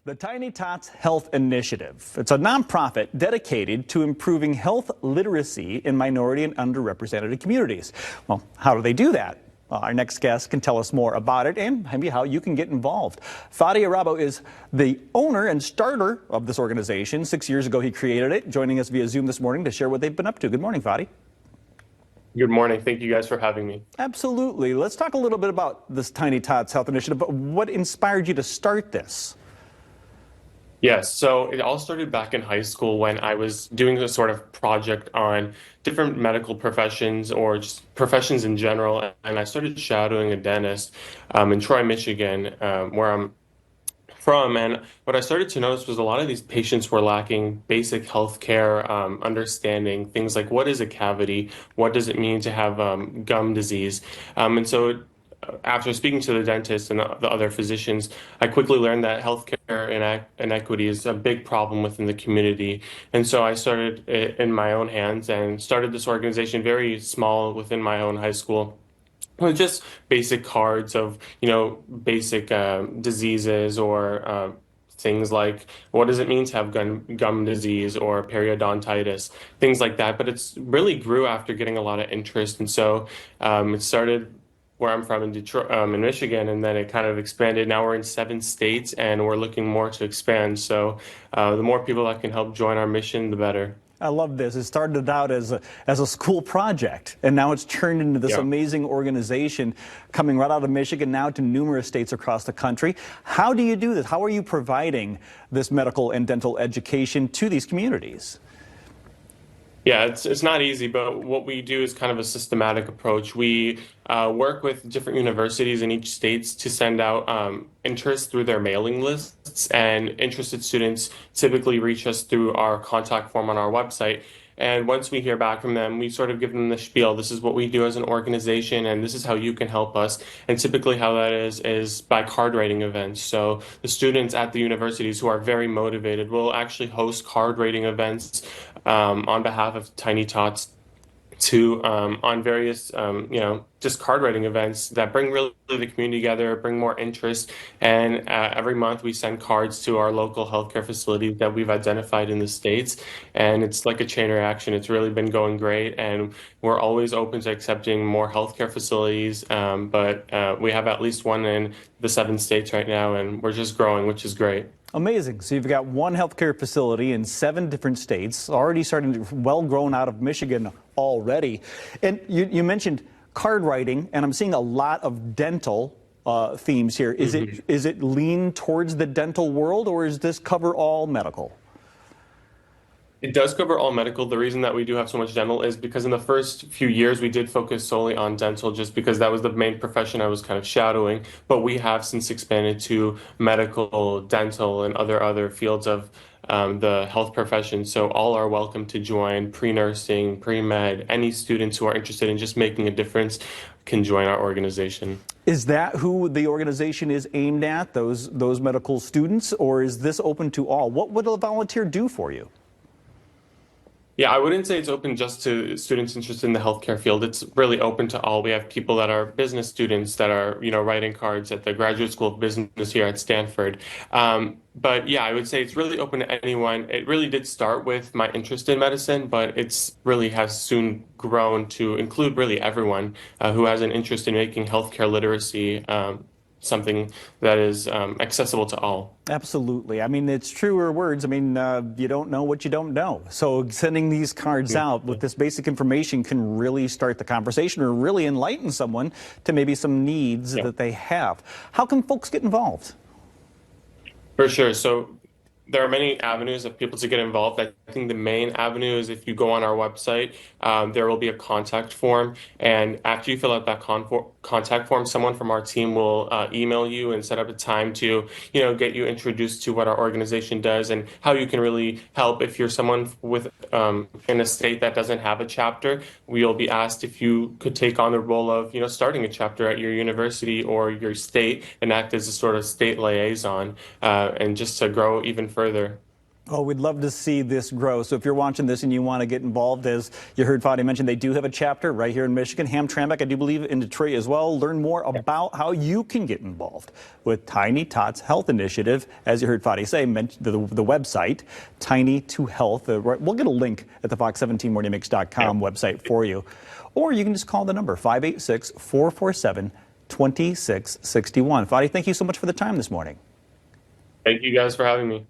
The Tiny Tots Health Initiative. It's a nonprofit dedicated to improving health literacy in minority and underrepresented communities. Well, how do they do that? Well, our next guest can tell us more about it and maybe how you can get involved. Fadi Arabo is the owner and starter of this organization. 6 years ago, he created it, joining us via Zoom this morning to share what they've been up to. Good morning, Fadi. Good morning. Thank you guys for having me. Absolutely. Let's talk a little bit about this Tiny Tots Health Initiative, but what inspired you to start this? Yes, so it all started back in high school when I was doing a sort of project on different medical professions or just professions in general. And I started shadowing a dentist in Troy, Michigan, where I'm from. And what I started to notice was a lot of these patients were lacking basic healthcare understanding, things like what is a cavity, what does it mean to have gum disease. And so after speaking to the dentist and the other physicians, I quickly learned that healthcare inequity is a big problem within the community. And so I started it in my own hands and started this organization very small within my own high school with just basic cards of, basic diseases or things like what does it mean to have gum disease or periodontitis, things like that. But it's really grew after getting a lot of interest. And so it started where I'm from in Detroit, in Michigan, and then it kind of expanded. Now we're in 7 states, and we're looking more to expand. So the more people that can help join our mission, the better. I love this. It started out as a school project, and now it's turned into this amazing organization coming right out of Michigan now to numerous states across the country. How do you do this? How are you providing this medical and dental education to these communities? Yeah, it's not easy, but what we do is kind of a systematic approach. We work with different universities in each state to send out interest through their mailing lists, and interested students typically reach us through our contact form on our website. And once we hear back from them, we sort of give them the spiel. This is what we do as an organization, and this is how you can help us. And typically how that is by card writing events. So the students at the universities who are very motivated will actually host card writing events on behalf of Tiny Tots to on various just card writing events that bring really the community together, bring more interest. And every month we send cards to our local healthcare facilities that we've identified in the states, and it's like a chain reaction. It's really been going great, and we're always open to accepting more healthcare facilities, but we have at least one in the 7 states right now, and we're just growing, which is great. Amazing. So you've got one healthcare facility in 7 different states, already starting to well grown out of Michigan already. And you mentioned card writing, and I'm seeing a lot of dental themes here. Is it lean towards the dental world, or does this cover all medical? It does cover all medical. The reason that we do have so much dental is because in the first few years we did focus solely on dental just because that was the main profession I was kind of shadowing. But we have since expanded to medical, dental, and other fields of the health profession. So all are welcome to join: pre-nursing, pre-med. Any students who are interested in just making a difference can join our organization. Is that who the organization is aimed at, those medical students, or is this open to all? What would a volunteer do for you? Yeah, I wouldn't say it's open just to students interested in the healthcare field. It's really open to all. We have people that are business students that are, writing cards at the Graduate School of Business here at Stanford. But yeah, I would say it's really open to anyone. It really did start with my interest in medicine, but it's really has soon grown to include really everyone who has an interest in making healthcare literacy something that is accessible to all. Absolutely. I mean, it's truer words. I mean, you don't know what you don't know. So sending these cards out with this basic information can really start the conversation or really enlighten someone to maybe some needs that they have. How can folks get involved? For sure. So there are many avenues of people to get involved. I think the main avenue is if you go on our website, there will be a contact form. And after you fill out that contact form, someone from our team will email you and set up a time to, get you introduced to what our organization does and how you can really help. If you're someone with in a state that doesn't have a chapter, we'll be asked if you could take on the role of, starting a chapter at your university or your state and act as a sort of state liaison and just to grow even further. Oh, we'd love to see this grow. So if you're watching this and you want to get involved, as you heard Fadi mention, they do have a chapter right here in Michigan, Hamtramck, I do believe, in Detroit as well. Learn more about how you can get involved with Tiny Tots Health Initiative. As you heard Fadi say, the website, Tiny to Health. We'll get a link at the fox17morningmix.com website for you. Or you can just call the number, 586-447-2661. Fadi, thank you so much for the time this morning. Thank you guys for having me.